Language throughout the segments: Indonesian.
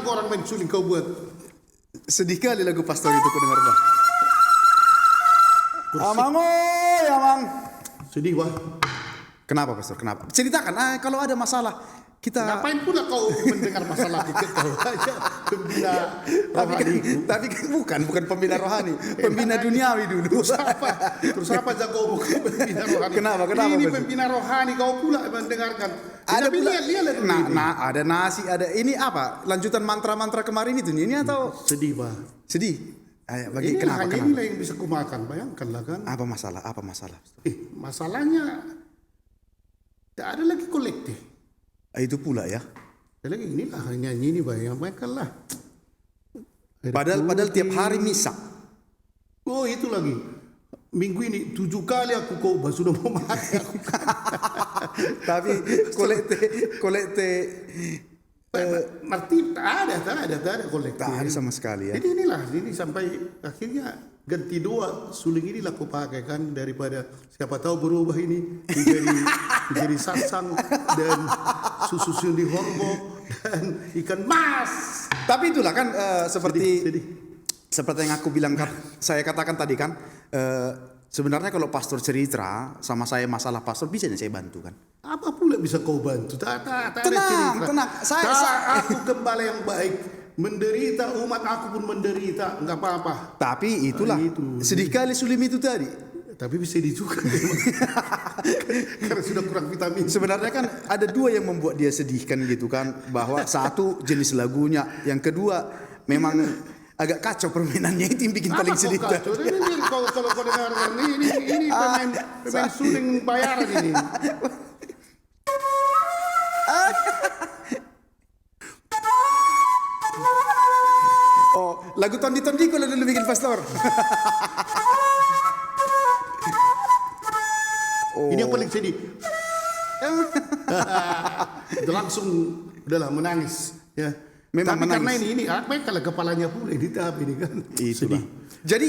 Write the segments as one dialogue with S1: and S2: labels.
S1: kau orang main suling kau buat.
S2: Sedih kali lagu pastor itu ku dengar, Bang. Amang, oi, Amang.
S1: Sedih, Bang.
S2: Kenapa, Pastor? Kenapa? Ceritakan, kalau ada masalah kita.
S1: Ngapain pula kau mendengar masalah kita kau aja pembina rohani.
S2: Tapi kan bukan pembina rohani, pembina duniawi dulu.
S1: Terus apa jago bukan pembina rohani?
S2: Kenapa?
S1: Ini
S2: Pastor?
S1: pembina rohani kau pula mendengarkan.
S2: Ada
S1: tapi
S2: pula.
S1: lihat
S2: Ada nasi, ada ini apa? Lanjutan mantra-mantra kemarin itu ini atau
S1: sedih, Bang.
S2: sedih?
S1: Ini
S2: Kenapa?
S1: hanya inilah yang bisa kumakan, bayangkanlah kan.
S2: Apa masalah?
S1: Masalahnya tidak ada lagi kolektif.
S2: Itu pula ya.
S1: Ada lagi inilah hanya ini, bayangkanlah.
S2: Padahal tiap hari misa.
S1: Oh itu lagi. Minggu ini 7 kali aku kok sudah mau mati aku.
S2: Tapi kolekte
S1: Martin tak ada kolektif.
S2: tak ada sama sekali ya.
S1: Jadi ini sampai akhirnya ganti dua suling inilah aku pakai kan, daripada siapa tahu berubah ini menjadi saksang dan susu suling hormo dan ikan mas.
S2: Tapi itulah kan seperti
S1: Sedih.
S2: seperti yang aku bilang kan, saya katakan tadi kan, sebenarnya kalau pastor cerita sama saya masalah pastor bisa saya bantu kan.
S1: Apa pula bisa kau bantu? Tak ada cerita.
S2: Tenang.
S1: Aku gembala yang baik. Menderita, umat aku pun menderita, enggak apa-apa.
S2: Tapi itulah sedih kali Sulim itu tadi.
S1: Tapi bisa juga karena sudah kurang vitamin.
S2: Sebenarnya kan ada dua yang membuat dia sedih kan gitu kan, bahwa satu jenis lagunya, yang kedua memang agak kacau permainannya, itu yang bikin paling sedih.
S1: Kacau? Ini kalau kau dengarkan ini pemain suling bayaran ini.
S2: Oh, lagu Tondi kalau dulu bikin pastor.
S1: Ini yang paling sedih. Itu langsung udahlah menangis ya.
S2: Memang
S1: tapi
S2: menangis.
S1: karena ini apa kalau kepalanya pula di tahap ini kan.
S2: Itulah. Jadi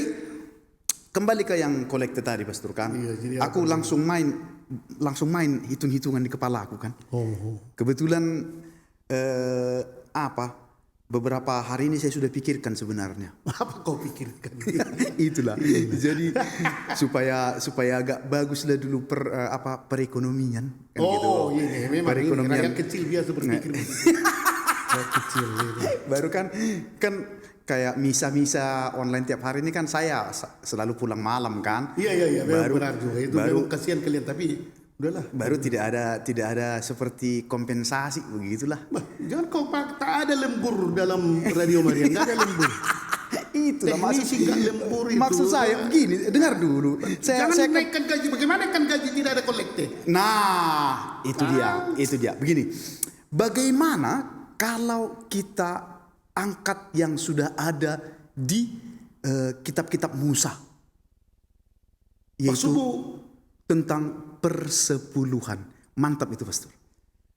S2: kembali ke yang kolekte tadi pastor kan.
S1: Iya, jadi
S2: aku langsung main hitung-hitungan di kepala aku kan. Kebetulan beberapa hari ini saya sudah pikirkan sebenarnya.
S1: Apa kau pikirkan?
S2: Itulah. Jadi supaya agak baguslah dulu perekonomian kan gitu.
S1: Iya, memang
S2: perekonomian.
S1: Rakyat kecil biasa berpikir. Rakyat kecil.
S2: Baru kan kayak misa online tiap hari ini kan saya selalu pulang malam kan.
S1: Iya, benar juga. Itu memang kasihan kalian, tapi udahlah.
S2: Baru tidak ada seperti kompensasi begitulah.
S1: Jangan kau tak ada lembur dalam Radio Maria, enggak ada lembur.
S2: Itulah
S1: lembur itu.
S2: maksud saya begini, dengar dulu.
S1: Jangan naikkan gaji. Bagaimana kan gaji tidak ada kolektif?
S2: Nah, itu dia. Begini, bagaimana kalau kita angkat yang sudah ada di kitab-kitab Musa, yaitu tentang persepuluhan. Mantap itu pastor.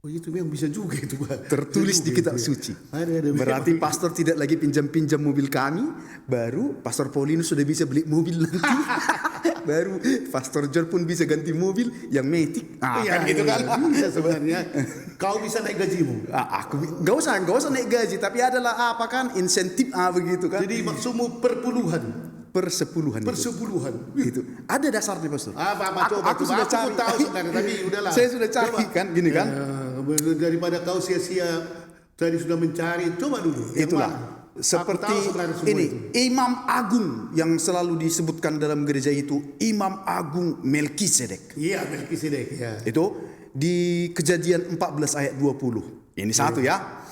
S1: Oh itu memang bisa juga itu, Pak.
S2: Tertulis di kitab suci.
S1: Ada.
S2: Berarti pastor tidak lagi pinjam mobil kami, baru pastor Paulinus sudah bisa beli mobil nanti. Baru pastor John pun bisa ganti mobil yang Matic. Kan gitu kan.
S1: Bisa sebenarnya. Kau bisa naik gajimu.
S2: Aku enggak usah naik gaji, tapi adalah apa kan insentif begitu kan.
S1: Jadi maksudmu persepuluhan.
S2: Itu ada dasarnya pastor.
S1: Aku sudah cari. Tahu sebenarnya, tapi udahlah.
S2: Saya sudah cari kan, gini kan.
S1: Daripada kau sia-sia tadi sudah mencari, coba dulu.
S2: Itulah. Seperti ini Imam Agung yang selalu disebutkan dalam gereja itu, Imam Agung Melkisedek.
S1: Iya, Melkisedek ya.
S2: Itu di Kejadian 14 ayat 20. Ini satu ya.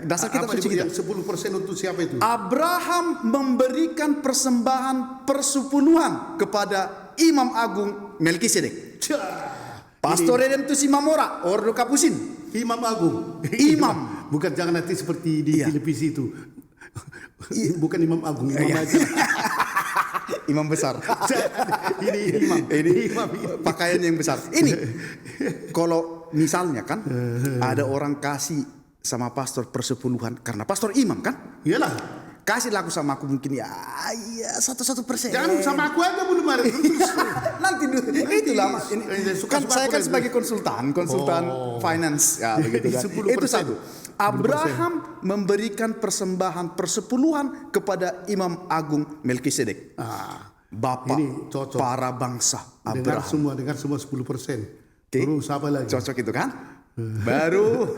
S2: Dasar kita suci kita.
S1: 10% untuk siapa itu?
S2: Abraham memberikan persembahan persepuluhan kepada Imam Agung Melkisedek. Pastor Redemptus Imamora, Ordo Kapusin.
S1: Imam Agung.
S2: Imam.
S1: Bukan jangan nanti seperti di televisi itu. Bukan Imam Agung, Imam aja.
S2: Imam besar.
S1: Ini imam.
S2: Imam. Pakaian yang besar. Ini kalau misalnya kan ada orang kasih sama pastor persepuluhan karena pastor imam kan?
S1: Iyalah.
S2: Kasih laku sama aku mungkin ya 1%.
S1: Jangan sama aku aja belum ada.
S2: Nanti dulu. Itulah kan saya kan sebagai konsultan finance ya begitu kan. Itu satu. Abraham memberikan persembahan persepuluhan kepada Imam Agung Melkisedek. Bapak
S1: ini cocok.
S2: para bangsa
S1: Dengar
S2: Abraham.
S1: semua 10%. Terus apa lagi?
S2: Cocok itu kan? Baru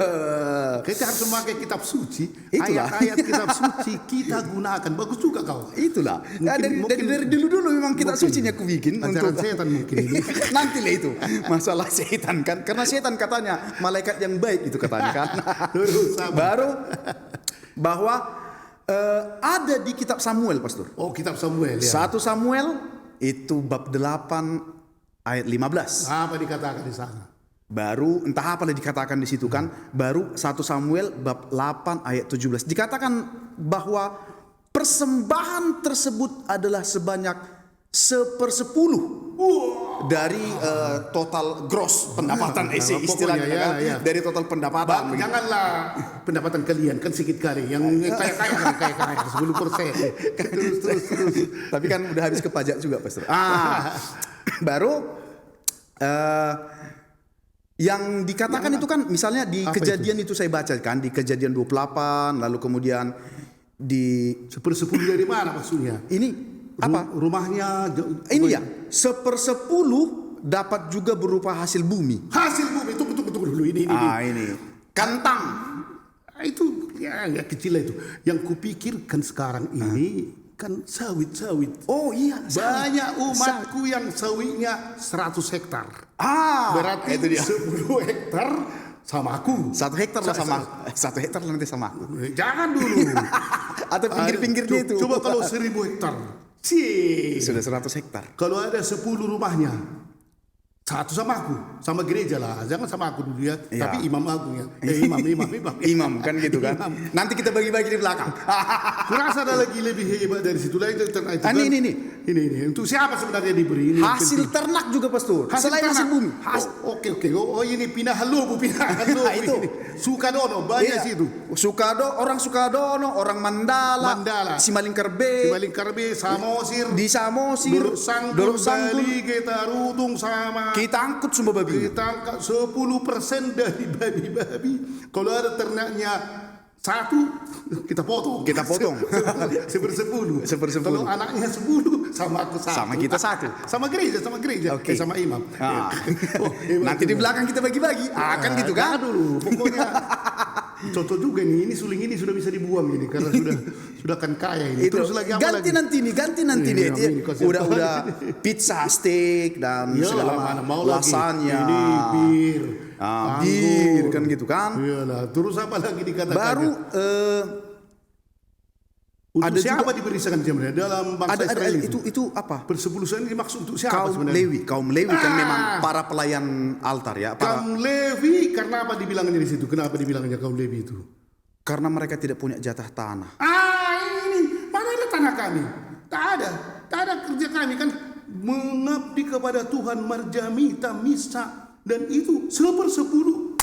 S1: Kita harus memakai kitab suci,
S2: Itulah.
S1: ayat-ayat kitab suci kita gunakan. Bagus juga kau.
S2: itulah.
S1: Mungkin-
S2: Dari dulu memang kitab
S1: mungkin.
S2: sucinya aku bikin
S1: Ajaran
S2: untuk
S1: setan mungkin ini.
S2: nanti lah itu masalah setan kan, karena setan katanya malaikat yang baik itu katanya kan.
S1: Terus apa?
S2: Baru bahwa ada di kitab Samuel, Pastor.
S1: Oh, kitab Samuel ya.
S2: 1 Samuel itu bab 8 ayat 15.
S1: Apa dikatakan di sana?
S2: Baru entah apa yang dikatakan di situ kan. Baru 1 Samuel bab 8 ayat 17. Dikatakan bahwa persembahan tersebut adalah sebanyak 1/10 dari total gross pendapatan
S1: Pokoknya,
S2: istilahnya
S1: ya,
S2: kan.
S1: ya.
S2: Dari total pendapatan. begitu.
S1: Janganlah pendapatan kalian kan sedikit kali. Yang kaya 10%. Terus.
S2: Tapi kan udah habis ke pajak juga, Pastor. Baru yang dikatakan itu kan misalnya di
S1: Apa
S2: kejadian itu saya baca kan, di kejadian 28, lalu kemudian di
S1: 1/10 dari mana maksudnya?
S2: ini apa?
S1: Rumahnya
S2: Ini ya, 1/10 dapat juga berupa hasil bumi.
S1: hasil bumi. Tunggu dulu ini.
S2: Ini kentang.
S1: Itu ya kecil lah itu. Yang kupikirkan sekarang ini kan sawit.
S2: Oh iya,
S1: Banyak umatku yang sawitnya 100 hektar. Berarti
S2: itu dia.
S1: 10 hektar sama aku.
S2: 1 hektar lah sama 1 hektar nanti sama aku.
S1: Jangan dulu.
S2: Atau pinggir-pinggirnya itu.
S1: Coba kalau 1000 hektar.
S2: Sudah 100 hektar.
S1: Kalau ada 10 rumahnya, 1 sama aku, sama gereja lah. Jangan sama aku dulu ya.
S2: Iya.
S1: Tapi imam agung ya. Imam.
S2: Imam kan gitu kan.
S1: Imam.
S2: Nanti kita bagi-bagi di belakang.
S1: Kurasa ada lagi lebih hebat dari situ lagi. Ini. Untuk siapa sebenarnya diberi? Ini
S2: Hasil
S1: penting.
S2: ternak juga, Pastor. Selain
S1: ternak.
S2: hasil bumi.
S1: Oke. Oh ini pindah halubu.
S2: Itu.
S1: Ini. Sukadono banyak
S2: Iya.
S1: situ.
S2: Sukadono, orang Mandala. Simalingkar B,
S1: Simalingkar B, Samosir,
S2: di Samosir,
S1: Dolok
S2: Sangkun.
S1: Sangkun, kita rutung sama.
S2: Kita angkut semua babi.
S1: Kita angkat 10% dari babi-babi. Kalau ada ternaknya 1, kita potong. 10/10. Kalau anaknya 10, sama aku 1.
S2: Sama kita 1.
S1: Sama gereja.
S2: Oke.
S1: Sama imam. Oh,
S2: Nanti di belakang kita bagi-bagi. Kan gitu kan?
S1: Jangan dulu. Pokoknya cocok juga nih. Ini suling ini sudah bisa dibuang ini karena sudah kan kaya ini.
S2: Itu.
S1: Terus lagi apa
S2: ganti
S1: lagi?
S2: nanti nih.
S1: Iya, ini kasihan
S2: Udah
S1: banget.
S2: pizza, steak dan
S1: Iyalah,
S2: segala
S1: mana mau lagi.
S2: lasagna.
S1: Ini bir.
S2: Bir kan gitu kan.
S1: Iyalah. Terus apa lagi dikatakan?
S2: Baru
S1: untuk
S2: ada
S1: siapa
S2: juga-
S1: diberikan sebenarnya dalam bangsa
S2: ada
S1: Israel
S2: itu apa?
S1: Persepuluhan ini maksud untuk siapa
S2: Kaum
S1: sebenarnya?
S2: Lewi kan memang para pelayan altar ya.
S1: Kaum Lewi karena apa dibilangnya di situ? Kenapa dibilangnya kaum Lewi itu?
S2: Karena mereka tidak punya jatah tanah.
S1: Ini mana ada tanah kami? Tak ada kerja kami kan mengabdi kepada Tuhan marjamita misa dan itu 1/10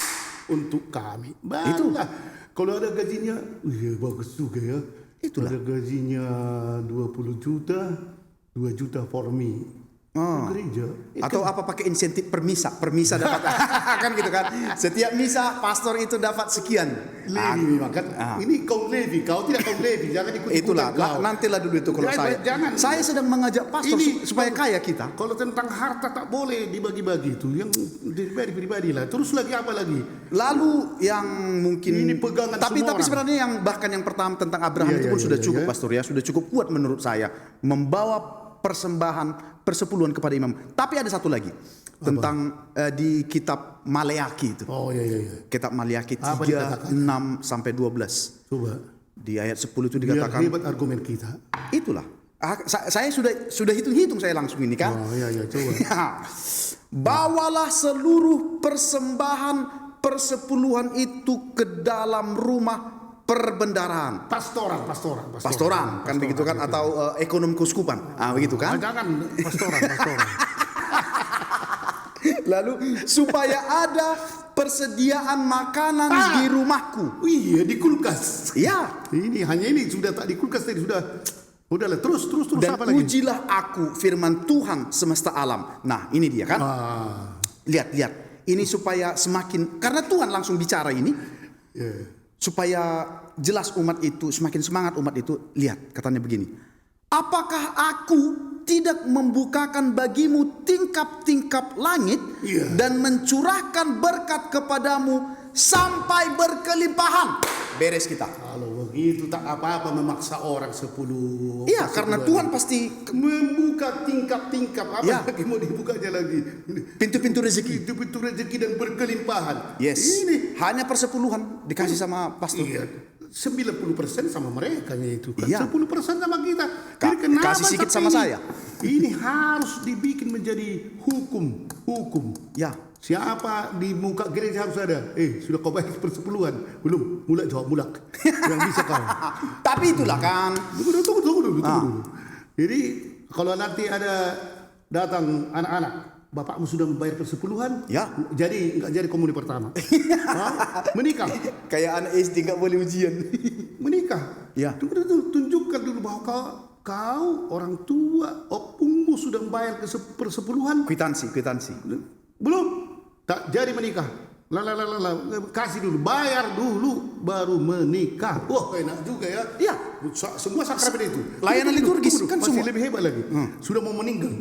S1: untuk kami. Barulah kalau ada gajinya, bagus juga ya.
S2: Itulah.
S1: Ada gajinya 20 juta, 2 juta for me. Gereja.
S2: Atau apa pakai insentif per misa dapat kan gitu kan. Setiap misa pastor itu dapat sekian.
S1: Levi kan ini kaum Levi, kau tidak kaum Levi, jangan ikut
S2: Itulah
S1: kau.
S2: nantilah dulu itu kalau
S1: Jangan.
S2: saya sedang mengajak pastor
S1: Ini
S2: supaya kaya kita.
S1: Kalau tentang harta tak boleh dibagi-bagi itu, yang pribadi lah. Terus lagi apa lagi?
S2: Lalu yang mungkin
S1: Ini pegangan
S2: tapi
S1: semua orang.
S2: sebenarnya yang bahkan yang pertama tentang Abraham itu pun sudah cukup pastor ya, sudah cukup kuat menurut saya membawa persembahan persepuluhan kepada imam. Tapi ada satu lagi tentang di kitab Maleaki itu.
S1: Oh iya.
S2: Kitab Maleaki
S1: Apa
S2: 3:6 sampai 12.
S1: Coba.
S2: Di ayat 10 itu
S1: Biar
S2: dikatakan
S1: hebat argumen kita.
S2: itulah. Saya sudah hitung-hitung saya langsung ini kan.
S1: Oh iya, coba.
S2: Bawalah seluruh persembahan persepuluhan itu ke dalam rumah perbendaharaan. Pastoran kan begitu kan, atau ekonom keuskupan. Begitu kan?
S1: Jangan pastoran.
S2: Lalu supaya ada persediaan makanan di rumahku.
S1: Iya, di kulkas.
S2: Ya.
S1: Ini sudah tak di kulkas tadi sudah. Udahlah, terus
S2: Dan
S1: apa lagi?
S2: ujilah aku firman Tuhan semesta alam. Nah, ini dia kan. Lihat. Ini supaya semakin, karena Tuhan langsung bicara ini. supaya jelas umat itu, semakin semangat umat itu. Lihat, katanya begini. Apakah aku tidak membukakan bagimu tingkap-tingkap langit dan mencurahkan berkat kepadamu sampai berkelimpahan? Beres kita.
S1: Kalau begitu tak apa-apa memaksa orang 10.
S2: Iya, karena Tuhan pasti
S1: membuka tingkap-tingkap. Apa
S2: Ya.
S1: lagi mau dibukanya lagi?
S2: pintu-pintu rezeki.
S1: Pintu-pintu rezeki dan berkelimpahan.
S2: Yes.
S1: Ini
S2: Hanya persepuluhan dikasih sama pastor.
S1: iya, 90% sama mereka itu kan.
S2: Iya.
S1: 10% sama kita. Jadi kenapa
S2: kasih sedikit
S1: sampai
S2: sama
S1: ini?
S2: saya.
S1: Ini harus dibikin menjadi hukum.
S2: Ya.
S1: Siapa di muka gereja harus ada. Sudah kau bayar persepuluhan? Belum. Mulak jawab mulak. Yang bisa kau.
S2: Tapi itulah kan.
S1: Tunggu dulu. Jadi kalau nanti ada datang anak-anak, bapakmu sudah membayar persepuluhan,
S2: Ya.
S1: jadi nggak jadi komuni pertama. Menikah,
S2: Kayak anak SD nggak boleh ujian.
S1: menikah.
S2: Ya.
S1: Tunggu dulu, tunjukkan dulu bahwa kau orang tua, opungmu sudah membayar persepuluhan.
S2: Kwitansi.
S1: Belum, tak jadi menikah. Kasih dulu, bayar dulu, baru menikah. Wah, enak juga ya.
S2: Iya.
S1: Semua sakramen itu.
S2: Layanan liturgis kan
S1: masih
S2: semua.
S1: lebih hebat lagi. Sudah mau meninggal.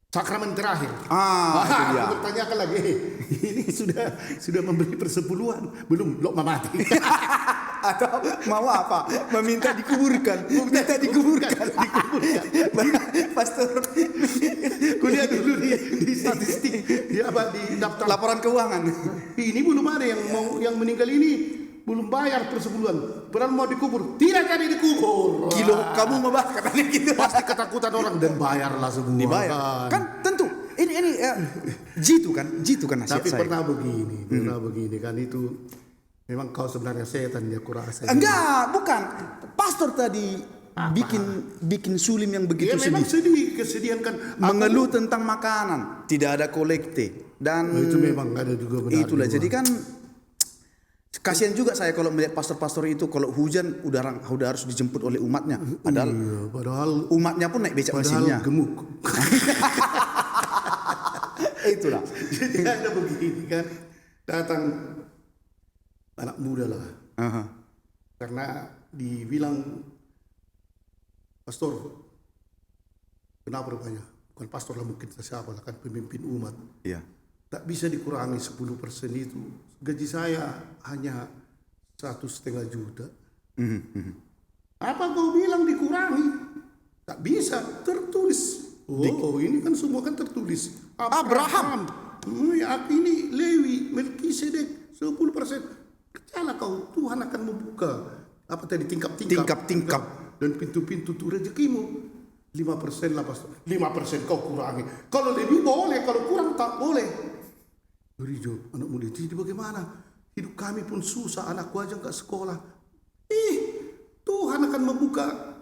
S1: Sakramen terakhir.
S2: Itu dia.
S1: Aku bertanyakan lagi, ini sudah memberi persepuluhan, belum? Lo mati.
S2: Atau mau apa? Meminta dikuburkan. Pastor.
S1: Kuliah dulu di statistik, di daftar.
S2: Laporan keuangan.
S1: Ini belum ada yang meninggal ini belum bayar persepuluhan. Padahal mau dikubur, tidak jadi dikubur.
S2: Kilo kamu mau bakar gitu.
S1: Pasti ketakutan orang dan bayarlah semua.
S2: Dibayar. Kan tentu. Ini jitu kan nasihat
S1: Tapi
S2: saya.
S1: pernah begini kan itu. Memang kau sebenarnya setan ya kurasa.
S2: Enggak, bukan. Pastor tadi bikin sulim yang begitu
S1: Ya memang
S2: sedih.
S1: kesedihan kan.
S2: Mengeluh tentang makanan, tidak ada kolekte dan
S1: Itu memang ada juga benar.
S2: itulah.
S1: juga.
S2: Jadi kan kasihan juga saya kalau melihat pastor-pastor itu kalau hujan udah harus dijemput oleh umatnya. Padahal
S1: Iya, padahal
S2: umatnya pun naik becak mesinnya.
S1: gemuk.
S2: Itulah.
S1: Jadi ada begini kan, datang anak muda lah,
S2: Aha.
S1: karena dibilang pastor, kenapa rupanya? Bukan pastor lah, mungkin siapa lah, kan pemimpin umat.
S2: Iya.
S1: Tak bisa dikurangi 10% itu. Gaji saya hanya 1,5 juta. Apa kau bilang dikurangi? Tak bisa, tertulis. Ini kan semua kan tertulis.
S2: Abraham.
S1: Ini Lewi, Melkisedek 10%. Percayalah kau, Tuhan akan membuka apa tadi tingkap dan pintu-pintu tuh rezekimu. 5% lah pastor. 5% kau kurangi. Kalau lebih boleh, kalau kurang tak boleh. Rijo, anak muda itu bagaimana? Hidup kami pun susah, anakku aja nggak sekolah. Tuhan akan membuka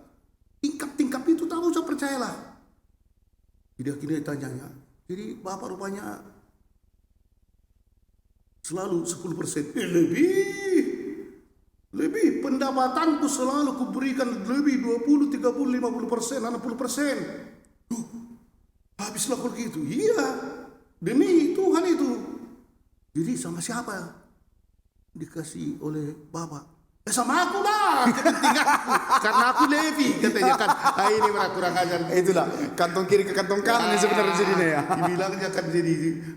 S1: tingkap-tingkap itu, tak usah percayalah. Jadi akhirnya tanyanya, jadi bapak rupanya selalu 10%. Lebih pendapatanku selalu kuberikan lebih 20, 30, 50%, 60%. Habislah kalau gitu. Iya, demi Tuhan itu. Jadi sama siapa dikasih oleh bapak? Sama aku lah, kepentinganku. Karena aku Levi, katanya kan. Ini kurang ajar.
S2: Itulah kantong kiri ke kantong kanan yang sebenarnya jadinya ya.
S1: Dibilangnya kan jadi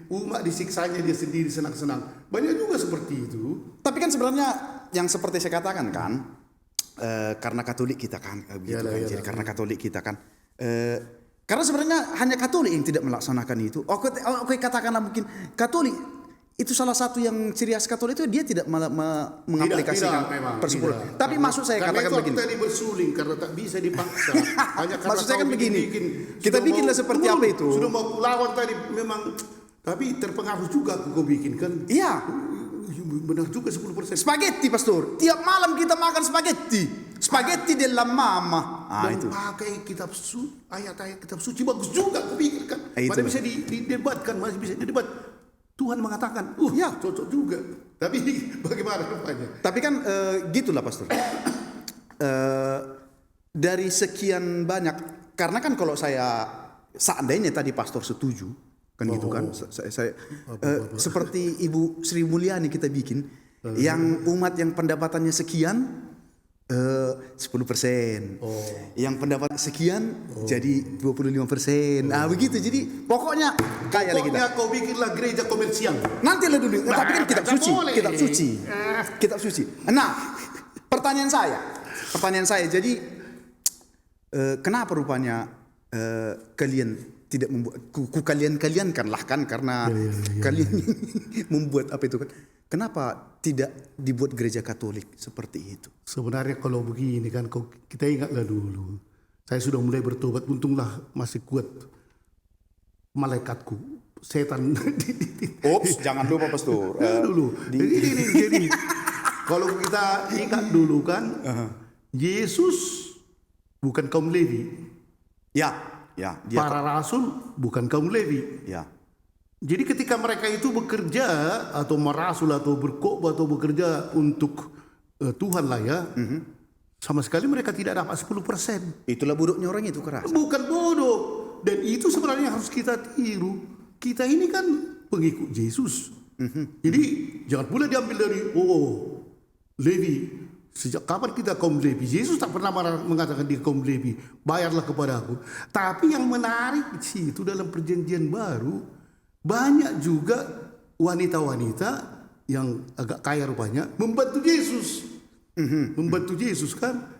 S1: umat disiksanya dia sendiri senang-senang. Banyak juga seperti itu.
S2: Tapi kan sebenarnya yang seperti saya katakan kan, karena Katolik kita kan, begitu kan. Jadi karena Katolik kita kan, karena sebenarnya hanya Katolik yang tidak melaksanakan itu. Oke, katakanlah mungkin Katolik itu salah satu yang ciri khas Katolik itu dia tidak mengaplikasikan persepuluhan. Tapi maksud saya katakan begini.
S1: Karena itu tadi bersuling karena tak bisa dipaksa. Hanya karena
S2: Maksud saya kan begini. Kita
S1: sudah
S2: bikinlah seperti apa itu.
S1: Sudah mau lawan tadi memang, tapi terpengaruh juga aku bikin kan.
S2: Iya.
S1: Benar juga 10%.
S2: Spaghetti, pastor. Tiap malam kita makan spaghetti. Spaghetti della mamma.
S1: Dan
S2: Itu.
S1: pakai ayat-ayat kitab suci bagus juga aku pikirkan.
S2: Itu
S1: Masih bisa didebatkan, masih bisa didebat. Tuhan mengatakan, ya cocok juga. Tapi bagaimana rupanya?
S2: Tapi kan gitulah pastor. Dari sekian banyak, karena kan kalau saya seandainya tadi pastor setuju, kan gitu kan. Saya seperti Ibu Sri Mulyani kita bikin. Yang umat yang pendapatannya sekian 10%. Yang pendapat sekian jadi 25%. Nah begitu. Jadi pokoknya kaya lah kita.
S1: Pokoknya kau bikinlah gereja komersial.
S2: Nanti lah dulu. Tapi kan kitab suci.
S1: boleh.
S2: Kitab suci. Kitab suci. Nah, pertanyaan saya. Jadi kenapa rupanya kalian tidak membuat kalian kan lah kan karena kalian membuat apa itu kan? Kenapa tidak dibuat gereja Katolik seperti itu?
S1: Sebenarnya kalau begini kan kita ingatlah dulu. Saya sudah mulai bertobat, untunglah masih kuat malaikatku. Setan.
S2: Ops, jangan lupa pastor.
S1: Dulu. Jadi kalau kita ingat dulu kan, Yesus bukan kaum Lewi.
S2: Ya, dia
S1: Para rasul bukan kaum Lewi.
S2: ya.
S1: Jadi ketika mereka itu bekerja atau merasul atau berkhotbah atau bekerja untuk Tuhan lah ya, sama sekali mereka tidak dapat 10%.
S2: Itulah buruknya orang itu keras.
S1: Bukan bodoh. Dan itu sebenarnya harus kita tiru. Kita ini kan pengikut Yesus. Jadi jangan pula diambil dari Levi. Sejak kapan kita kaum Levi? Yesus tak pernah mengatakan dia kaum Levi. Bayarlah kepada aku. Tapi yang menarik sih itu dalam perjanjian baru, banyak juga wanita-wanita yang agak kaya rupanya membantu Yesus. Membantu Yesus kan.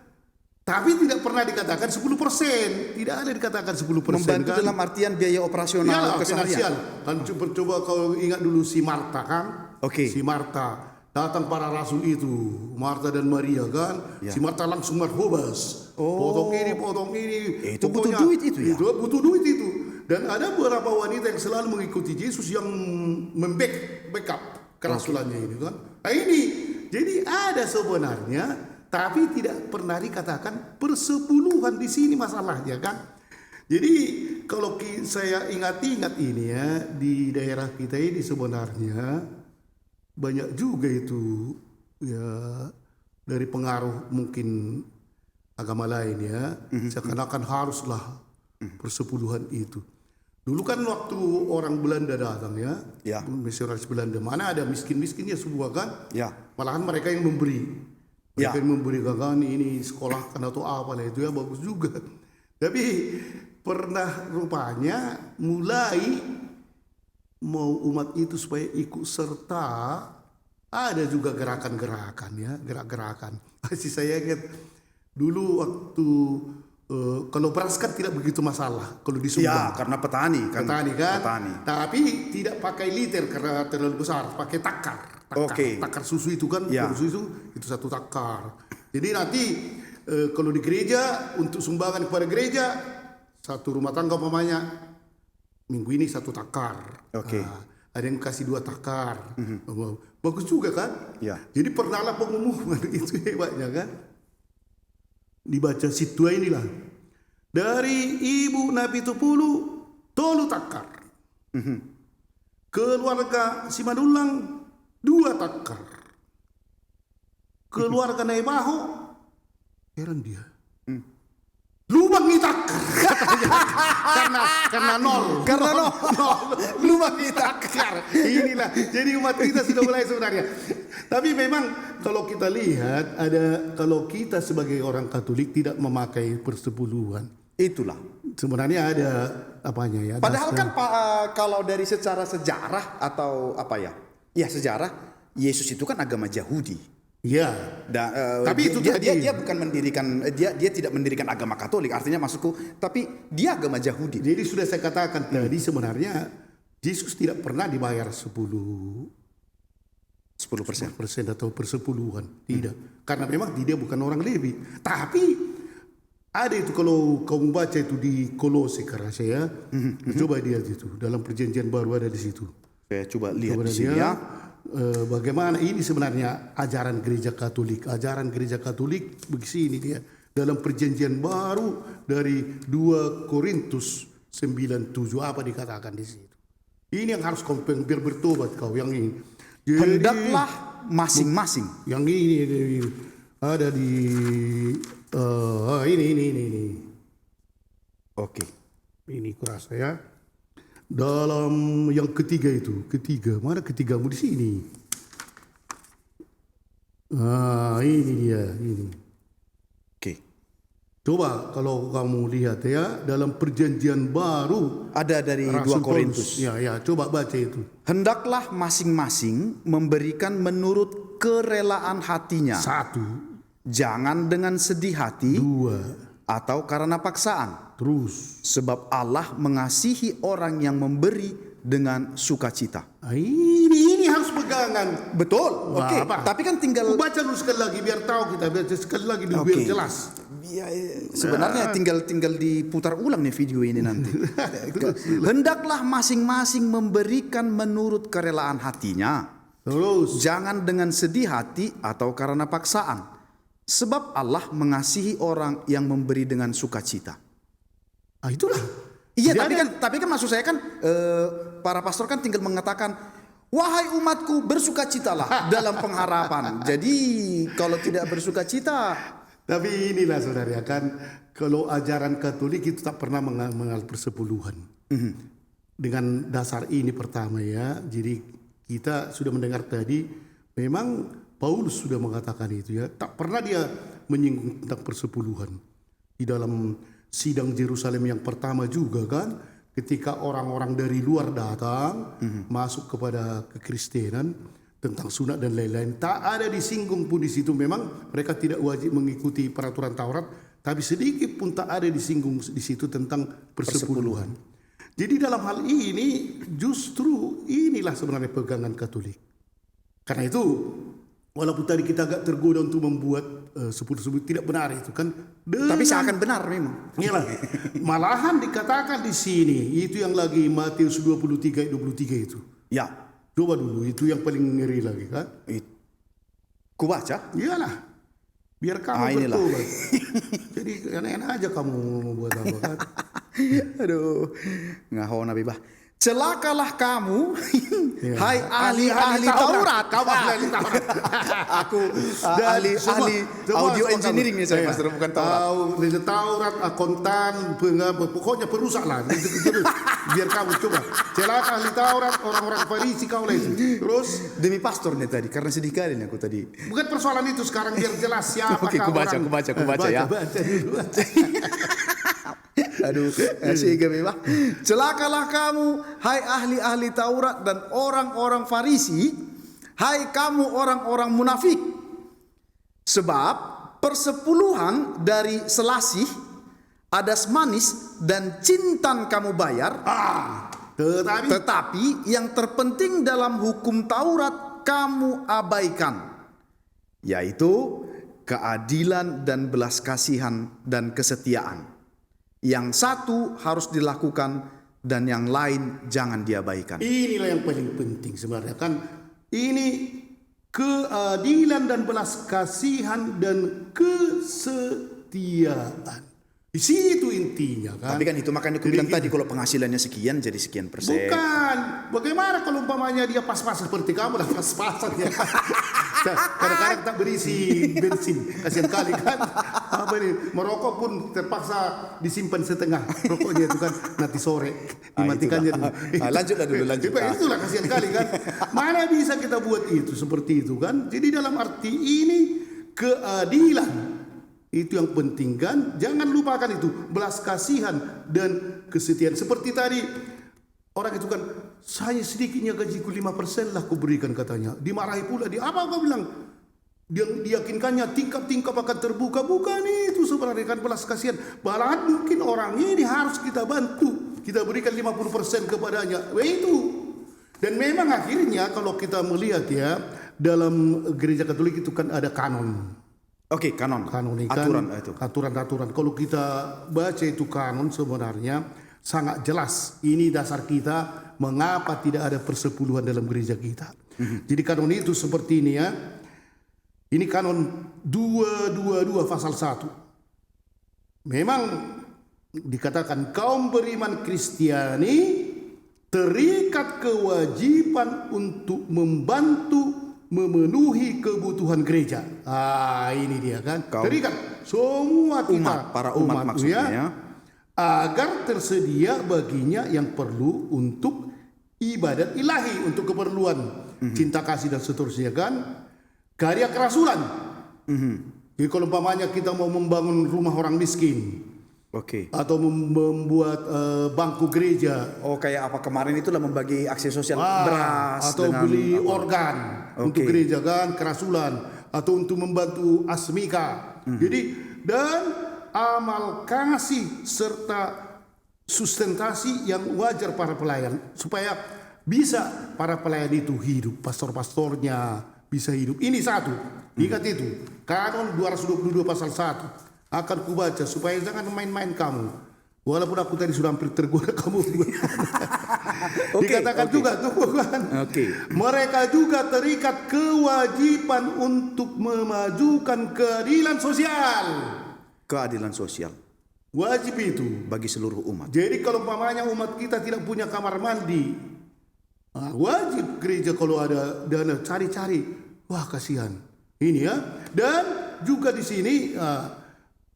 S1: Tapi tidak pernah dikatakan 10%. Tidak ada dikatakan 10%.
S2: Membantu
S1: kan?
S2: dalam artian biaya operasional
S1: Finansial.
S2: keseharian.
S1: Kan coba kau ingat dulu si Marta kan.
S2: Oke.
S1: Si Marta. Datang para rasul itu. Marta dan Maria kan. Si Marta langsung marhobas. Potong ini.
S2: Itu butuh
S1: Pokoknya,
S2: duit itu ya?
S1: Itu butuh duit itu. Dan ada beberapa wanita yang selalu mengikuti Yesus yang backup kerasulannya ini kan. Nah ini. Jadi ada sebenarnya. Tapi tidak pernah dikatakan persepuluhan di sini masalahnya kan. Jadi kalau saya ingat-ingat ini ya, di daerah kita ini sebenarnya banyak juga itu ya dari pengaruh mungkin agama lain ya. Seakan-akan haruslah persepuluhan itu. Dulu kan waktu orang Belanda datang ya, misionaris Belanda, mana ada miskin-miskinnya semua kan. Malahan mereka yang memberi. Mereka yang memberi gagan ini sekolahkan atau apa lah itu ya bagus juga. Tapi pernah rupanya mulai mau umat itu supaya ikut serta, ada juga gerakan-gerakan ya, gerak-gerakan. Masih saya ingat dulu waktu kalau beras kan tidak begitu masalah kalau disumbang.
S2: Ya, karena petani kan.
S1: Petani. Tapi tidak pakai liter karena terlalu besar, pakai takar. Takar susu itu kan, susu itu satu takar. Jadi nanti kalau di gereja untuk sumbangan kepada gereja satu rumah tangga umpamanya minggu ini satu takar. Ada yang kasih 2 takar. Bagus juga kan? Jadi pernahlah pengumuman itu hebatnya kan? Dibaca situ inilah. Dari ibu Nabi Tupulu tolu takar. Keluarga Simadulang 2 takar. Keluarga Naibaho heran dia. Lubang nih takar katanya. karena nol. Lubang nih takar. Inilah. Jadi umat kita sudah mulai sebenarnya. Tapi memang kalau kita lihat kalau kita sebagai orang Katolik tidak memakai persepuluhan.
S2: Itulah.
S1: Sebenarnya ada apanya ya.
S2: Padahal kan kalau dari secara sejarah atau apa ya? Ya sejarah, Yesus itu kan agama Yahudi.
S1: Iya.
S2: Tapi dia bukan mendirikan dia tidak mendirikan agama Katolik, artinya maksudku, tapi dia agama Yahudi.
S1: Jadi sudah saya katakan tadi sebenarnya Yesus tidak pernah dibayar 10% atau persepuluhan. Tidak. Karena memang dia bukan orang Lewi. Tapi ada itu kalau kamu baca itu di Kolose karena saya coba dia itu dalam perjanjian baru ada di situ.
S2: Saya coba lihat di sini ya.
S1: Bagaimana ini sebenarnya ajaran gereja Katolik. Ajaran gereja Katolik begini dia. Dalam perjanjian baru dari 2 Korintus 9:7 apa dikatakan di situ. Ini yang harus kau biar bertobat kau yang ini. Jadi,
S2: hendaklah masing-masing.
S1: Yang ini ada di ini.
S2: Oke.
S1: Ini kurasa ya. Dalam yang ketiga itu, mana ketigamu di sini? Ini dia, ini.
S2: Oke.
S1: Coba kalau kamu lihat ya, dalam perjanjian baru
S2: Ada dari 2
S1: Rasul
S2: Korintus.
S1: Paulus. Ya, coba baca itu.
S2: Hendaklah masing-masing memberikan menurut kerelaan hatinya.
S1: 1,
S2: Jangan dengan sedih hati
S1: 2,
S2: atau karena paksaan.
S1: terus.
S2: Sebab Allah mengasihi orang yang memberi dengan sukacita.
S1: Ini harus pegangan.
S2: Betul.
S1: Wah,
S2: Oke.
S1: apa?
S2: Tapi kan tinggal
S1: Aku baca dulu sekali lagi biar tahu kita, biar sekali lagi dulu
S2: Oke.
S1: biar jelas.
S2: Ya, sebenarnya tinggal diputar ulang nih video ini nanti. Hendaklah masing-masing memberikan menurut kerelaan hatinya.
S1: Terus.
S2: Jangan dengan sedih hati atau karena paksaan. Sebab Allah mengasihi orang yang memberi dengan sukacita.
S1: Itulah.
S2: Iya,
S1: Jadi
S2: tapi kan maksud saya kan para pastor kan tinggal mengatakan, wahai umatku bersukacitalah dalam pengharapan. Jadi kalau tidak bersukacita,
S1: Tapi inilah saudara ya kan, kalau ajaran Katolik itu tak pernah mengenal persepuluhan. Dengan dasar ini pertama ya, jadi kita sudah mendengar tadi, memang Paulus sudah mengatakan itu ya, tak pernah dia menyinggung tentang persepuluhan. Di dalam sidang Yerusalem yang pertama juga kan, ketika orang-orang dari luar datang, masuk kepada kekristenan, tentang sunat dan lain-lain, tak ada disinggung pun di situ. Memang mereka tidak wajib mengikuti peraturan Taurat, tapi sedikit pun tak ada disinggung di situ tentang persepuluhan. Jadi dalam hal ini justru inilah sebenarnya pegangan Katolik. Karena itu walaupun tadi kita agak tergoda untuk membuat sepuluh tidak benar itu kan,
S2: tapi seakan benar memang.
S1: Iyalah. Malahan dikatakan di sini itu yang lagi Matius 23 itu.
S2: Ya,
S1: Coba dulu, itu yang paling ngeri lagi kan.
S2: ku baca.
S1: Iyalah, biar kamu
S2: inilah.
S1: bertobat. Jadi enak-enak aja kamu mau buat apa kan.
S2: Aduh, ngaho Nabi bah. Celakalah kamu, hai ahli-ahli Taurat.
S1: Kamu ahli Taurat.
S2: Aku
S1: Dan
S2: ahli
S1: semua
S2: audio
S1: kamu.
S2: engineering nih saya,
S1: Iya.
S2: Pastor, bukan Taurat.
S1: Taurat, akuntan, pokoknya perusak lah. Itu. Biar kamu coba. Celaka ahli Taurat, orang-orang Farisi kau lah itu. Terus
S2: Demi pastor nih tadi, karena sedih kali nih aku tadi.
S1: bukan persoalan itu sekarang, biar jelas siapa
S2: Oke, ku baca ya.
S1: Baca dulu.
S2: Aduh, asik kami bah. Celakalah kamu, hai ahli-ahli Taurat dan orang-orang Farisi, hai kamu orang-orang munafik. Sebab persepuluhan dari selasih, adas manis dan cintan kamu bayar. Tetapi yang terpenting dalam hukum Taurat kamu abaikan, yaitu keadilan dan belas kasihan dan kesetiaan. Yang satu harus dilakukan dan yang lain jangan diabaikan.
S1: Inilah yang paling penting sebenarnya kan. Ini keadilan dan belas kasihan dan kesetiaan. Di situ intinya kan.
S2: Tapi kan itu makanya aku bilang tadi, kalau penghasilannya sekian jadi sekian persen.
S1: Bukan. Bagaimana kalau umpamanya dia pas-pasan seperti kamu lah, pas-pasan ya. Kadang-kadang tak berisi bensin. Kasihan kali kan. Apa ini? Merokok pun terpaksa disimpan setengah. Rokoknya itu kan nanti sore dimatikannya dulu.
S2: Lanjutlah dulu, lanjut.
S1: Itulah kasihan kali kan. Mana bisa kita buat itu seperti itu kan. Jadi dalam arti ini keadilan. Itu yang penting kan. Jangan lupakan itu. Belas kasihan dan kesetiaan. Seperti tadi orang itu kan, saya sedikitnya gajiku 5% lah kuberikan katanya. Dimarahi pula dia. Apa kau bilang? Dia diyakinkannya tingkap-tingkap akan terbuka. Bukan itu sebenarnya kan belas kasihan. Malahan mungkin orang ini harus kita bantu. Kita berikan 50% kepadanya. Itu. Dan memang akhirnya kalau kita melihat ya, dalam gereja Katolik itu kan ada kanon.
S2: Oke, kanon.
S1: Aturan
S2: itu.
S1: Aturan. Kalau kita baca itu kanon sebenarnya sangat jelas. Ini dasar kita mengapa tidak ada persepuluhan dalam gereja kita. Jadi kanon itu seperti ini ya. Ini kanon 222 pasal 1. Memang dikatakan kaum beriman Kristiani terikat kewajiban untuk membantu memenuhi kebutuhan gereja. Ini dia kan. Terikat semua kita,
S2: para umat maksudnya ya.
S1: Agar tersedia baginya yang perlu untuk ibadat ilahi, untuk keperluan cinta kasih dan seterusnya kan. karya kerasulan. Jadi kalau umpamanya kita mau membangun rumah orang miskin
S2: Oke.
S1: atau membuat bangku gereja,
S2: Kayak apa kemarin itulah membagi aksi sosial beras
S1: atau
S2: dengan
S1: beli
S2: apa?
S1: organ untuk gereja kan, kerasulan, atau untuk membantu asmika. Jadi dan amal kasih serta sustentasi yang wajar para pelayan supaya bisa para pelayan itu hidup, pastor-pastornya bisa hidup. Ini satu, ingat itu. Kanon 222 pasal 1 akan kubaca supaya jangan main-main kamu. Walaupun aku tadi sudah hampir tergoda kamu. Dikatakan juga tuh kan. Mereka juga terikat kewajiban untuk memajukan keadilan sosial.
S2: Keadilan sosial
S1: Wajib itu
S2: bagi seluruh umat.
S1: Jadi kalau umpamanya umat kita tidak punya kamar mandi, wajib gereja kalau ada dana cari-cari. Wah kasihan. Ini ya. Dan juga di sini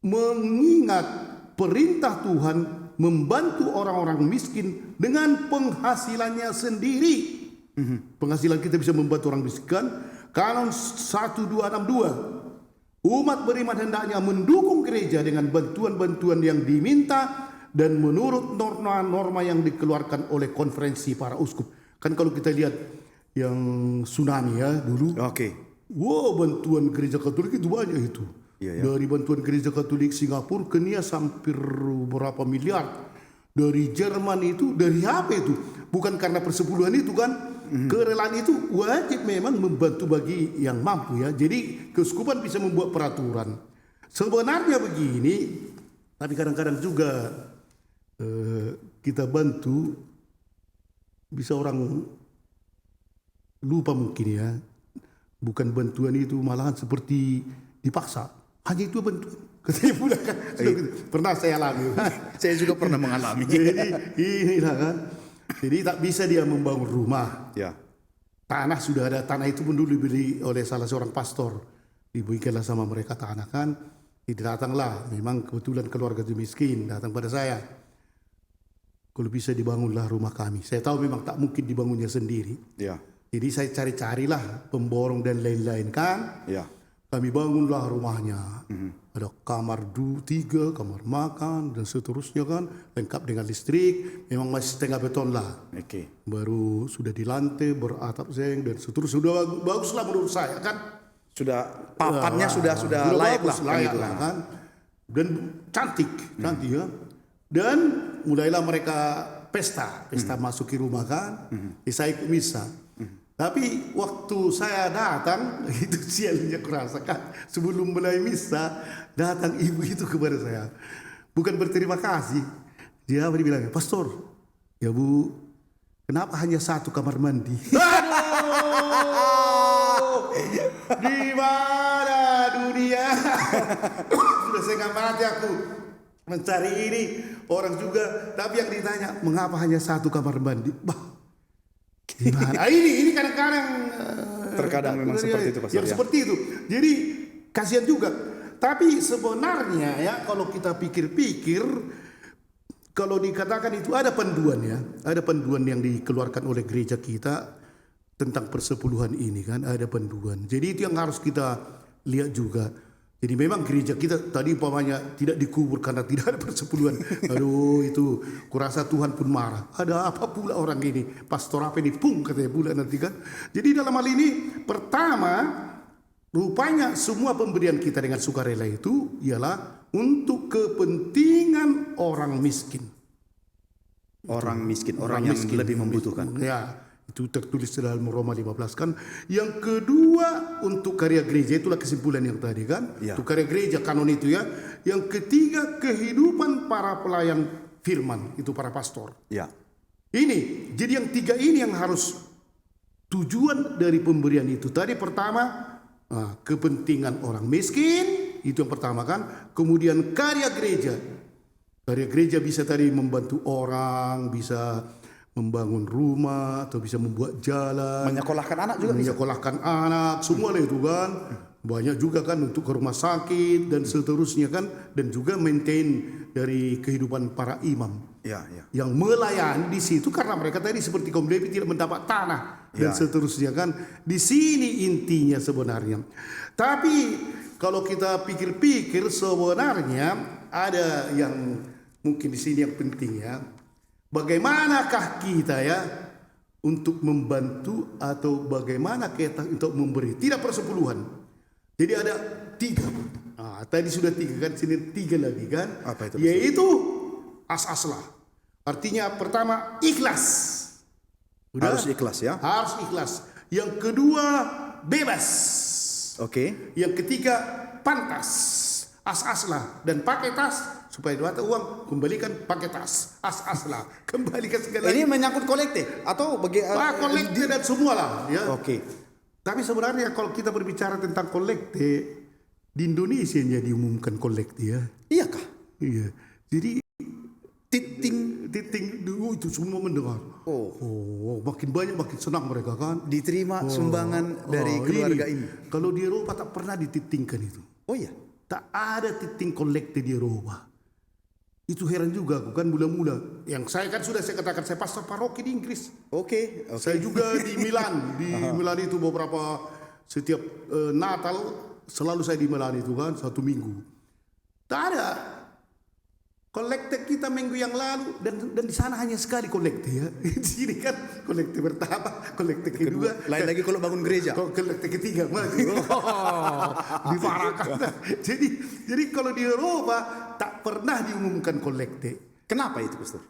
S1: mengingat perintah Tuhan membantu orang-orang miskin dengan penghasilannya sendiri. Penghasilan kita bisa membantu orang miskin. Kanon 1262. Umat beriman hendaknya mendukung gereja dengan bantuan-bantuan yang diminta dan menurut norma-norma yang dikeluarkan oleh konferensi para uskup. Kan kalau kita lihat yang tsunami ya dulu. Wow, bantuan gereja Katolik itu banyak itu. Dari bantuan gereja Katolik Singapura ke Nias hampir berapa miliar. Dari Jerman itu, dari apa itu? Bukan karena persepuluhan itu kan. Kerelaan itu wajib memang membantu bagi yang mampu ya. Jadi keuskupan bisa membuat peraturan. Sebenarnya begini, tapi kadang-kadang juga kita bantu bisa orang lupa mungkin ya. Bukan bantuan itu malahan seperti dipaksa. Hanya itu bantuan. Katanya pula kan. Pernah saya alami.
S2: Saya juga pernah mengalami.
S1: Jadi inilah kan. Jadi tak bisa dia membangun rumah. Tanah sudah ada. Tanah itu pun dulu dibeli oleh salah seorang pastor. Diberikanlah sama mereka tanah kan. Jadi datanglah. Memang kebetulan keluarga itu miskin. Datang pada saya. Kalau bisa dibangunlah rumah kami. Saya tahu memang tak mungkin dibangunnya sendiri. Jadi saya cari-carilah pemborong dan lain-lain kan. Kami bangunlah rumahnya. Ada kamar 3, kamar makan dan seterusnya kan. Lengkap dengan listrik. Memang masih setengah beton lah. Baru sudah di lantai, beratap seng dan seterusnya. Sudah baguslah menurut saya kan.
S2: Sudah papannya sudah layak lah
S1: kan. Dan cantik ya. Dan mulailah mereka pesta masuki rumah kan. Saya ikut misa. Tapi waktu saya datang, itu sialnya kurasakan. Sebelum mulai misa, datang ibu itu kepada saya. Bukan berterima kasih. Dia bilang, Pastor, ya Bu, kenapa hanya 1 kamar mandi? Di mana dunia? Sudah setengah mati aku mencari ini. Orang juga, tapi yang ditanya, mengapa hanya 1 kamar mandi? Gimana? Ini kadang-kadang
S2: terkadang memang seperti itu Pastor.
S1: Yang seperti itu. Jadi kasihan juga. Tapi sebenarnya ya kalau kita pikir-pikir, kalau dikatakan itu ada panduan ya, ada panduan yang dikeluarkan oleh gereja kita tentang persepuluhan ini kan, ada panduan. Jadi itu yang harus kita lihat juga. Jadi memang gereja kita tadi umpamanya tidak dikubur karena tidak ada persepuluhan. Aduh itu kurasa Tuhan pun marah. Ada apa pula orang ini? Pastor apa ini? Pung katanya pula nanti kan. Jadi dalam hal ini pertama rupanya semua pemberian kita dengan sukarela itu ialah untuk kepentingan orang miskin.
S2: Orang miskin, orang yang lebih membutuhkan.
S1: Ya. Itu tertulis dalam Roma 15 kan. Yang kedua untuk karya gereja, itulah kesimpulan yang tadi kan. Untuk karya gereja kanon itu ya. Yang ketiga kehidupan para pelayan firman, itu para pastor. Ini, jadi yang 3 ini yang harus tujuan dari pemberian itu. Tadi pertama kepentingan orang miskin, itu yang pertama kan. Kemudian karya gereja. Karya gereja bisa tadi membantu orang, bisa membangun rumah atau bisa membuat jalan,
S2: menyekolahkan anak juga,
S1: menyekolahkan anak, semua itu kan. Banyak juga kan untuk ke rumah sakit dan seterusnya kan, dan juga maintain dari kehidupan para imam yang melayani di situ karena mereka tadi seperti kaum Lewi tidak mendapat tanah dan seterusnya kan. Di sini intinya sebenarnya. Tapi kalau kita pikir-pikir sebenarnya ada yang mungkin di sini yang penting ya. Bagaimanakah kita ya untuk membantu atau bagaimana kita untuk memberi? Tidak persepuluhan. Jadi ada 3. Tadi sudah 3 kan, sini 3 lagi kan.
S2: Apa itu?
S1: Yaitu as-aslah. Artinya pertama ikhlas. Udah?
S2: Harus ikhlas ya.
S1: Harus ikhlas. Yang kedua bebas.
S2: Oke.
S1: Yang ketiga pantas. As-aslah dan pakai tas supaya dapat uang, kembalikan pakai tas. As-aslah, kembalikan segala.
S2: Ini menyangkut kolekte atau
S1: kolekte dan semua lah ya.
S2: Oke.
S1: Tapi sebenarnya kalau kita berbicara tentang kolekte di Indonesia yang diumumkan kolekte ya.
S2: Iyakah?
S1: Iya. Jadi
S2: Titing
S1: itu semua mendengar. Makin banyak makin senang mereka kan.
S2: diterima sumbangan dari keluarga ini.
S1: Kalau di Eropa tak pernah dititingkan itu.
S2: Oh iya.
S1: Tak ada titing kolekte di Eropa. Itu heran juga aku kan mula-mula. Yang saya kan sudah saya katakan saya pastor paroki di Inggris.
S2: Oke.
S1: Saya juga di Milan. Di Milan itu beberapa setiap Natal selalu saya di Milan itu kan 1 minggu. Tak ada kolekte kita minggu yang lalu dan di sana hanya sekali kolekte ya. Di sini kan kolekte pertama, kolekte kedua.
S2: Lain lagi kalau bangun gereja.
S1: Kolekte ketiga mati. Diparahkan. Jadi kalau di Eropa tak pernah diumumkan kolekte.
S2: Kenapa itu, Pastor?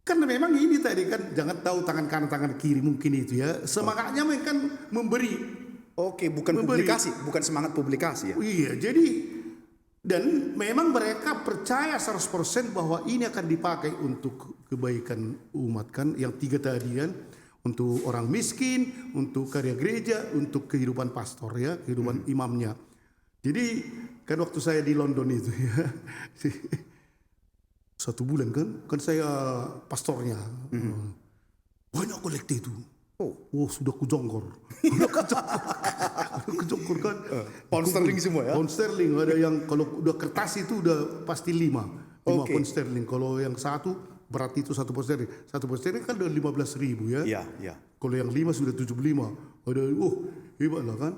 S1: Karena memang ini tadi kan jangan tahu tangan kanan tangan kiri mungkin itu ya. Semangatnya mereka kan memberi.
S2: Oke, bukan publikasi, bukan semangat publikasi ya.
S1: Iya, jadi dan memang mereka percaya 100% bahwa ini akan dipakai untuk kebaikan umat kan. Yang 3 tadi kan. Untuk orang miskin, untuk karya gereja, untuk kehidupan pastor ya, kehidupan imamnya. Jadi kan waktu saya di London itu ya. 1 bulan kan saya pastornya. Banyak kolekte itu. Sudah kujongkor. Kejongkor kan.
S2: Pound sterling semua ya.
S1: Pound sterling ada yang kalau udah kertas itu udah pasti 5 pound sterling. Kalau yang 1 berarti itu 1 pound sterling. 1 pound sterling kan udah 15.000 ya.
S2: Iya.
S1: Kalau yang 5 sudah 75. Ada hebat lah kan.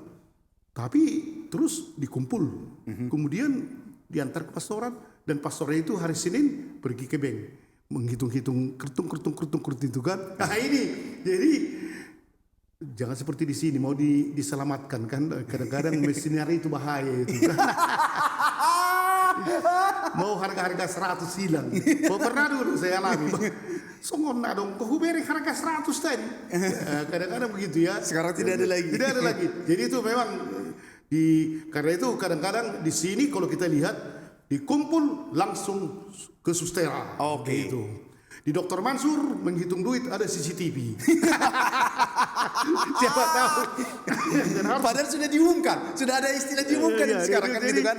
S1: Tapi terus dikumpul. Kemudian diantar ke pastoran dan pastornya itu hari Senin pergi ke bank menghitung-hitung kertung itu kan. Nah ini jadi jangan seperti di sini mau diselamatkan kan kadang-kadang mesinnya itu bahaya itu kan. Mau harga-harga 100 hilang. Pernah dulu saya alami. Songon dong, kau beri harga 100 tadi. Kadang-kadang begitu ya.
S2: Sekarang tidak ada lagi.
S1: Tidak ada lagi. Jadi itu memang karena itu kadang-kadang di sini kalau kita lihat dikumpul langsung ke sustera.
S2: Oke.
S1: Gitu. Di Dr. Mansur menghitung duit ada CCTV. Siapa tahu.
S2: Padahal sudah diumumkan, sudah ada istilah diumumkan sekarang kan gitu kan.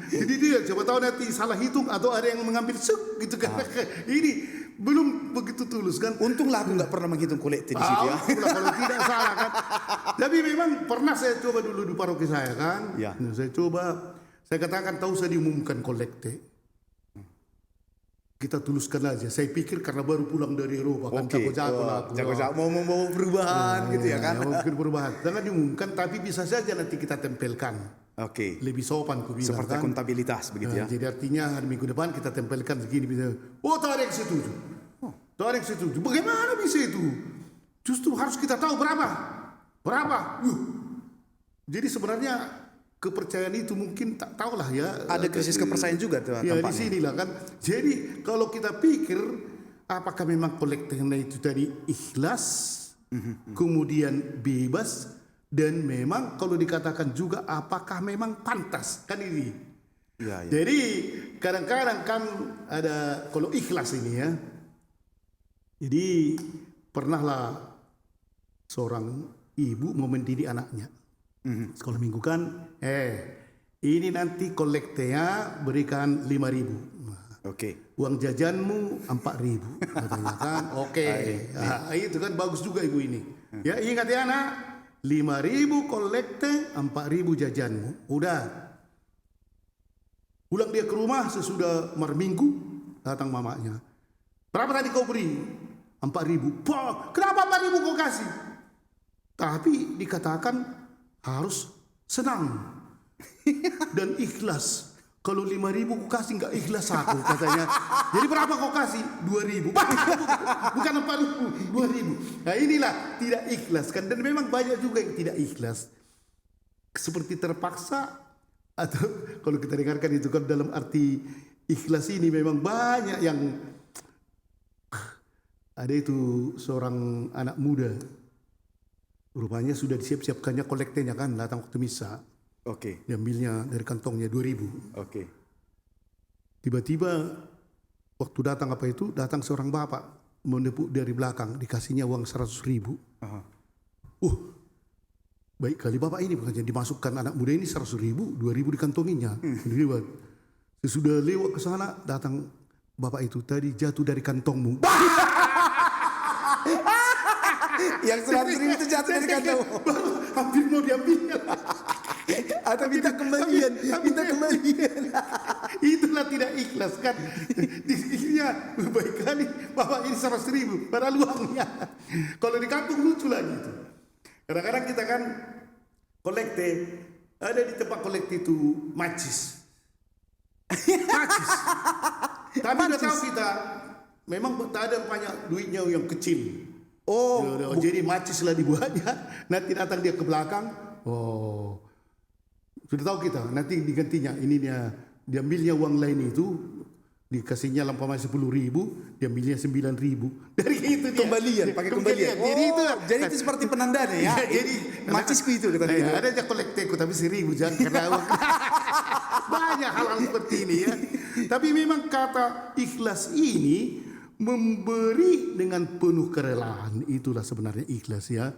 S1: Jadi dia siapa tahu nanti salah hitung atau ada yang mengambil gitu kan. Ini belum begitu tulus kan.
S2: Untunglah aku nggak pernah menghitung kolekte di situ ya.
S1: Kalau tidak salah kan. Tapi memang pernah saya coba dulu di paroki saya kan.
S2: Ya.
S1: Saya coba, saya katakan tahu saya diumumkan kolekte. Kita tuluskan aja. Saya pikir karena baru pulang dari Eropa kan jago-jago lah.
S2: Jago-jago mau perubahan gitu ya kan.
S1: Mau perubahan. Jangan diumumkan tapi bisa saja nanti kita tempelkan.
S2: Oke.
S1: Lebih sopan ku bilang
S2: Seperti
S1: kan.
S2: kontabilitas begitu ya.
S1: Jadi artinya hari minggu depan kita tempelkan segini bisa. Tak ada yang setuju. Tak ada yang setuju. Bagaimana bisa itu? Justru harus kita tahu berapa. Jadi sebenarnya kepercayaan itu mungkin tak tahulah ya.
S2: Ada krisis kepercayaan juga tuh
S1: ya,
S2: tampaknya.
S1: di sinilah kan. Jadi kalau kita pikir apakah memang kolektifnya itu tadi ikhlas, kemudian bebas, dan memang kalau dikatakan juga apakah memang pantas kan ini.
S2: Ya.
S1: Jadi kadang-kadang kan ada kalau ikhlas ini ya. Jadi pernahlah seorang ibu mau mendidik anaknya. Sekolah minggu kan, ini nanti kolektenya berikan 5.000.
S2: Oke.
S1: Uang jajanmu 4.000 katanya kan. Oke. Nah, itu kan bagus juga ibu ini. Ya ingat ya anak, 5.000 kolekte, 4.000 jajanmu. Udah. Pulang dia ke rumah sesudah minggu datang mamanya. Berapa tadi kau beri? 4.000. Kenapa 4.000 kau kasih? Tapi dikatakan harus senang dan ikhlas. Kalau 5.000 ku kasih nggak ikhlas aku katanya. Jadi berapa kau kasih? 2.000. Bukan 4.000, 2.000. Nah inilah tidak ikhlas kan. Dan memang banyak juga yang tidak ikhlas. Seperti terpaksa, atau kalau kita dengarkan itu kan dalam arti ikhlas ini memang banyak yang ada itu seorang anak muda. Rupanya sudah disiap-siapkannya kolektenya kan, datang waktu misa.
S2: Oke.
S1: Diambilnya dari kantongnya 2.000.
S2: Oke.
S1: Tiba-tiba waktu datang datang seorang bapak menepuk dari belakang, dikasihnya uang 100.000.
S2: Aha.
S1: Baik kali bapak ini bukan dimasukkan anak muda ini 100.000, 2.000 dikantonginya. Sesudah lewat ke sana datang bapak itu, tadi jatuh dari kantongmu.
S2: Yang 100.000 itu jatuh dari kantong.
S1: Hampir mau diambil.
S2: Atau minta kembalian, minta kembalian.
S1: Itulah tidak ikhlas kan. Dirinya baik kali bapak ini 100.000 padahal uangnya. Kalau di kampung lucu lagi itu. Kadang-kadang kita kan kolekte, ada di tempat kolekte itu macis. Macis. Tapi udah tahu kita memang tak ada banyak duitnya yang kecil. Jadi macis lah dibuatnya. Nanti datang dia ke belakang. Sudah tahu kita, nanti digantinya. Ini dia diambilnya uang lain itu, dikasihnya lampamanya 10.000, diambilnya 9.000. Dari itu dia.
S2: Kembalian, pakai kembalian. Jadi itu seperti penandanya ya.
S1: Jadi
S2: macisku itu kata dia.
S1: Ada aja kolekteku tapi 1.000 jangan karena banyak hal-hal seperti ini ya. Tapi memang kata ikhlas ini memberi dengan penuh kerelaan, itulah sebenarnya ikhlas ya.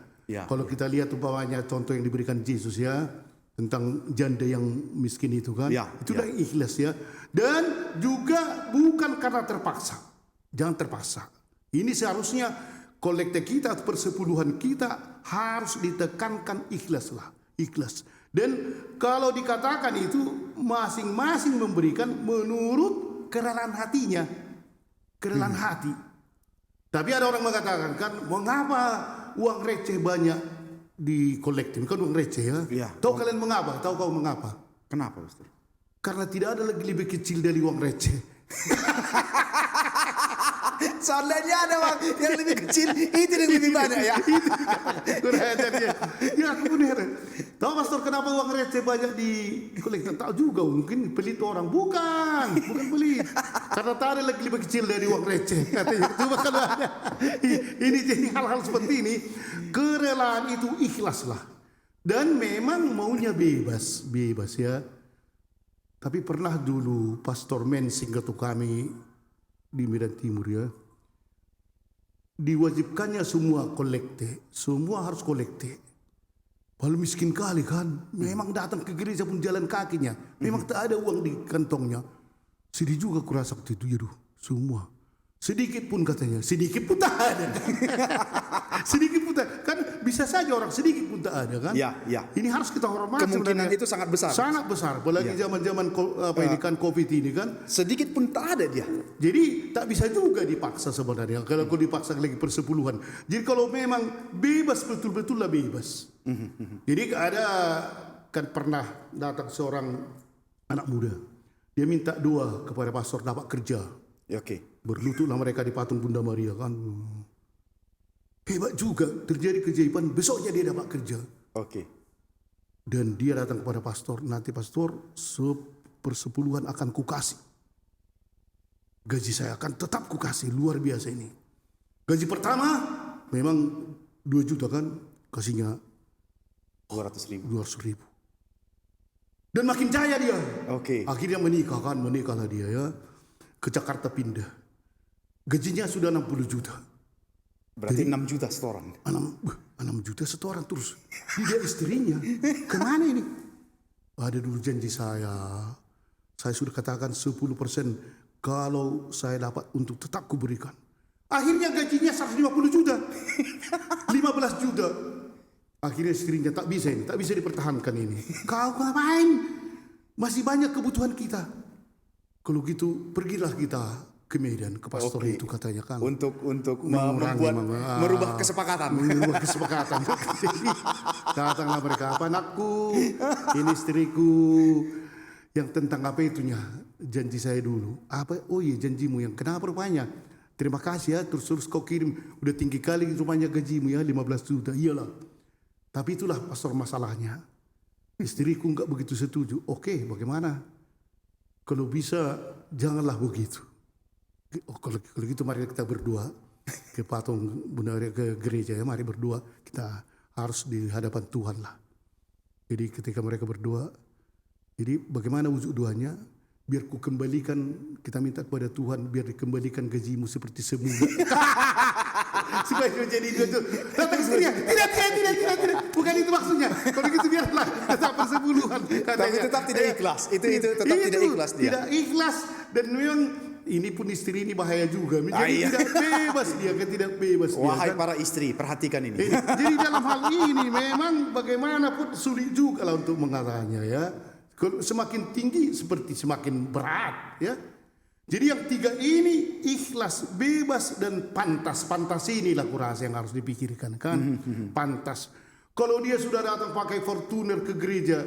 S1: Kalau kita lihat umpamanya contoh yang diberikan Yesus ya, tentang janda yang miskin itu kan, itulah ikhlas ya. Dan juga bukan karena terpaksa, jangan terpaksa. Ini seharusnya kolekte kita atau persepuluhan kita harus ditekankan ikhlaslah, ikhlas. Dan kalau dikatakan itu masing-masing memberikan menurut kerelaan hatinya, kerelaan hati. Tapi ada orang mengatakan kan, mengapa uang receh banyak di kolektif? Kan uang receh ya. Tahu kalian mengapa? Tahu kau mengapa?
S2: Kenapa, Ustaz?
S1: Karena tidak ada lagi lebih kecil dari uang receh.
S2: Soalnya ada uang yang lebih kecil, itu yang lebih banyak ya.
S1: Kurang ajar dia. Ya aku pun heran. Tahu pastor kenapa uang receh banyak di kolektif? Tahu juga, mungkin pelit orang. Bukan pelit. Karena tak ada lagi lebih kecil dari uang receh. Katanya cuma kalau ada. Ini jadi hal-hal seperti ini. Kerelaan itu ikhlaslah. Dan memang maunya bebas ya. Tapi pernah dulu Pastor Mensing ketua kami di Medan Timur ya, diwajibkannya semua kolekte, semua harus kolekte. Paling miskin kali kan, memang datang ke gereja pun jalan kakinya, memang tak ada uang di kantongnya. Sedih juga kurasa waktu itu, yaduh, semua. Sedikit pun katanya, sedikit pun tak ada. Sedikit pun tak, kan bisa saja orang sedikit pun tak ada kan.
S2: Ya.
S1: Ini harus kita hormati.
S2: Kemungkinan itu sangat besar.
S1: Sangat besar, apalagi zaman-zaman ini kan COVID ini kan.
S2: Sedikit pun tak ada dia.
S1: Jadi tak bisa juga dipaksa sebenarnya. Kalau dipaksa lagi persepuluhan. Jadi kalau memang bebas betul-betul lah bebas. Jadi ada kan pernah datang seorang anak muda. Dia minta doa kepada pastor dapat kerja.
S2: Oke.
S1: Berlututlah mereka di patung Bunda Maria kan. Hebat juga, terjadi keajaiban, besoknya dia dapat kerja.
S2: Oke.
S1: Dan dia datang kepada pastor, nanti pastor persepuluhan akan kukasih. Gaji saya akan tetap kukasih, luar biasa ini. Gaji pertama memang 2 juta kan, kasihnya 200.000. Dan makin jaya dia.
S2: Oke.
S1: Akhirnya menikahlah dia ya. Ke Jakarta pindah. Gajinya sudah 60 juta.
S2: Berarti 6 juta setoran.
S1: 6 juta setoran terus. Dia istrinya. Kemana ini? Ada dulu janji saya. Saya sudah katakan 10% kalau saya dapat untuk tetap kuberikan. Akhirnya gajinya 150 juta. 15 juta. Akhirnya istrinya tak bisa dipertahankan ini. Kau ngapain? Masih banyak kebutuhan kita. Kalau gitu pergilah kita ke Medan, ke pastor
S2: Oke.
S1: itu katanya kan.
S2: Untuk
S1: Mengurangi,
S2: merubah kesepakatan.
S1: Merubah kesepakatan. Jadi datanglah mereka, apa anakku, ini istriku, yang tentang apa itunya, janji saya dulu. Apa? Oh iya janjimu yang kenapa rupanya? Terima kasih ya, terus kau kirim, udah tinggi kali rupanya gajimu ya, 15 juta. Iyalah. Tapi itulah pastor masalahnya. Istriku enggak begitu setuju. Oke, bagaimana? Kalau bisa janganlah begitu. Oh, kalau gitu mari kita berdoa ke patung Bunda Maria, ke gereja ya, mari berdoa. Kita harus di hadapan Tuhan lah. Jadi ketika mereka berdoa, jadi bagaimana wujud doanya? Biar ku kembalikan, kita minta kepada Tuhan biar dikembalikan gajimu seperti semula. Supaya kau jadi itu. Datang istrinya, tidak, bukan itu maksudnya. Kalau gitu biarlah tetap persepuluhan.
S2: Tapi tetap tidak ikhlas. Itu tetap tidak ikhlas dia.
S1: Tidak ikhlas, dan memang ini pun istri ini bahaya juga. Menjadi tidak bebas dia, tidak bebas.
S2: Wahai
S1: dia, kan?
S2: para istri, perhatikan ini.
S1: Jadi dalam hal ini memang bagaimanapun sulit juga lah untuk mengatakannya ya. Semakin tinggi seperti semakin berat ya. Jadi yang tiga ini ikhlas, bebas, dan pantas. Pantas inilah kurasa yang harus dipikirkan kan. Pantas. Kalau dia sudah datang pakai Fortuner ke gereja,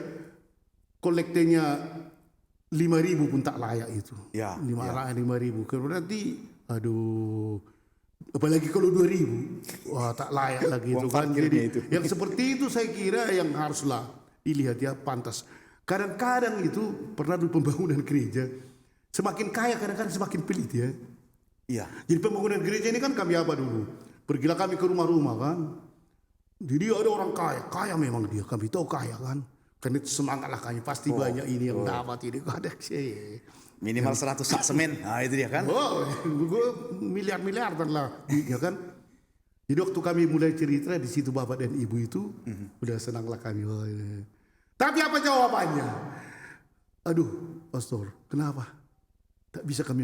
S1: kolektenya 5.000 pun tak layak itu.
S2: Ya,
S1: 5.000. Kalau berarti aduh, apalagi kalau 2.000, wah tak layak lagi itu kan. Jadi
S2: itu.
S1: yang seperti itu saya kira yang haruslah dilihat ya, pantas. Kadang-kadang itu pernah di pembangunan gereja, semakin kaya kadang-kadang semakin pelit ya.
S2: Iya.
S1: Jadi pembangunan gereja ini kan kami apa dulu? Pergilah kami ke rumah-rumah kan. Jadi ada orang kaya memang dia, kami tahu kaya kan. Karena itu semangat lah kami, pasti banyak ini yang dapat ini. Ada sih.
S2: Minimal 100 sak semen. Nah itu dia kan.
S1: Oh, gue miliar-miliaran lah duitnya kan. Jadi waktu kami mulai cerita di situ bapak dan ibu itu, udah senanglah kami. Oh, ya. Tapi apa jawabannya? Aduh, pastor, kenapa? Tak bisa kami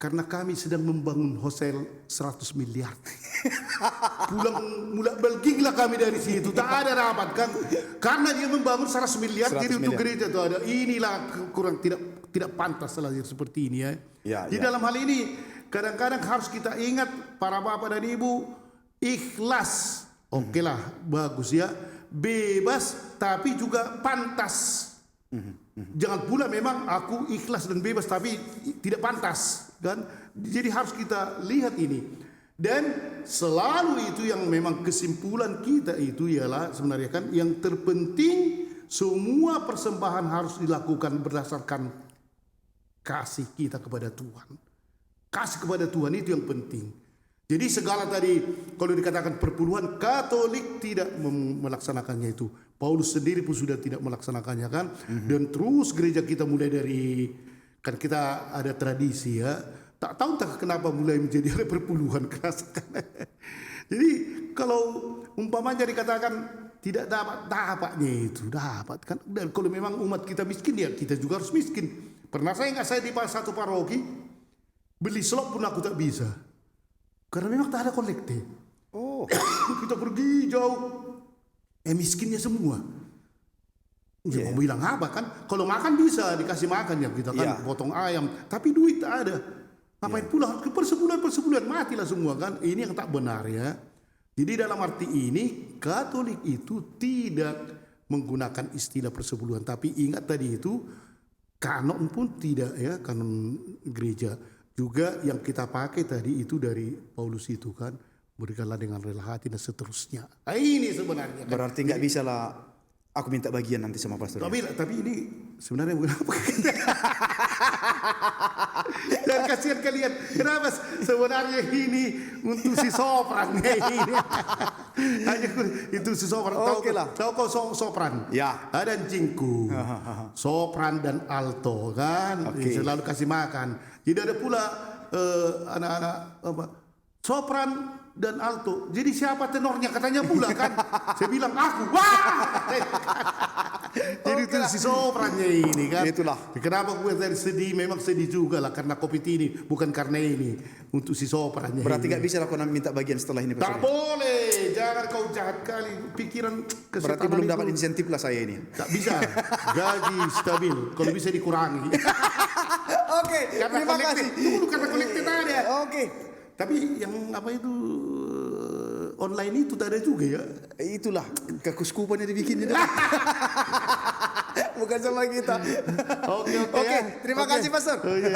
S1: karena kami sedang membangun hotel 100 miliar. Pulang belging lah kami dari situ. Tak ada rapat kan? Karena dia membangun 100 miliar.
S2: 100
S1: jadi untuk
S2: miliar.
S1: gereja itu ada. Inilah kurang tidak pantas lah seperti ini ya.
S2: Ya.
S1: Di dalam hal ini kadang-kadang harus kita ingat para bapak dan ibu, ikhlas. Oke lah, bagus ya. Bebas tapi juga pantas. Jangan pula memang aku ikhlas dan bebas tapi tidak pantas kan. Jadi harus kita lihat ini. Dan selalu itu yang memang kesimpulan kita itu ialah sebenarnya kan yang terpenting, semua persembahan harus dilakukan berdasarkan kasih kita kepada Tuhan. Kasih kepada Tuhan itu yang penting. Jadi segala tadi kalau dikatakan perpuluhan, Katolik tidak melaksanakannya itu. Paulus sendiri pun sudah tidak melaksanakannya kan. Dan terus gereja kita mulai dari, kan kita ada tradisi ya. Tak tahu entah kenapa mulai menjadi ada perpuluhan keras. Jadi kalau umpamanya dikatakan tidak dapatnya itu dapat kan. Dan kalau memang umat kita miskin ya kita juga harus miskin. Pernah saya di satu paroki beli slop pun aku tak bisa. Karena memang tak ada kolektif.
S2: Oh.
S1: Kita pergi jauh. Miskinnya semua. Mau bilang apa kan? Kalau makan bisa dikasih makan ya kita kan potong ayam. Tapi duit tak ada. Ngapain pula? Persebulan matilah semua kan. Ini yang tak benar ya. Jadi dalam arti ini Katolik itu tidak menggunakan istilah persepuluhan. Tapi ingat tadi itu kanon pun tidak ya, kanon gereja. Juga yang kita pakai tadi itu dari Paulus itu kan, berikanlah dengan rela hati dan seterusnya. Ini sebenarnya kan.
S2: Berarti nggak bisa lah aku minta bagian nanti sama pastor.
S1: Tapi ini sebenarnya kenapa? Dan kasihan kalian, kenapa sebenarnya ini untuk si sopran ini. Hanya itu si sopran. Tahu kau sopran?
S2: Ya.
S1: Ada cingku, sopran dan alto kan. Selalu kasih makan. Jadi ada pula anak-anak sopran dan alto. Jadi siapa tenornya katanya pula kan? Saya bilang aku. Wah. Jadi itu si soprannya ini kan.
S2: Itulah.
S1: Kenapa gue tadi sedih? Memang sedih juga lah karena kopi ini, bukan karena ini. Untuk si soprannya.
S2: Berarti
S1: ini.
S2: nggak bisa aku minta bagian setelah ini.
S1: Tak boleh. Jangan kau jahat kali. Pikiran kesetanan.
S2: Berarti belum
S1: itu
S2: dapat insentif lah saya ini.
S1: tak bisa. Gaji stabil. Kalau bisa dikurangi.
S2: Oke, terima kasih.
S1: Itu karena connected ada.
S2: Oke.
S1: Tapi yang apa itu online itu tak ada juga ya.
S2: Itulah kekuskupannya dibikin. Bukan sama kita.
S1: Oke,
S2: Oke, terima kasih Pastor.
S1: Oh, iya.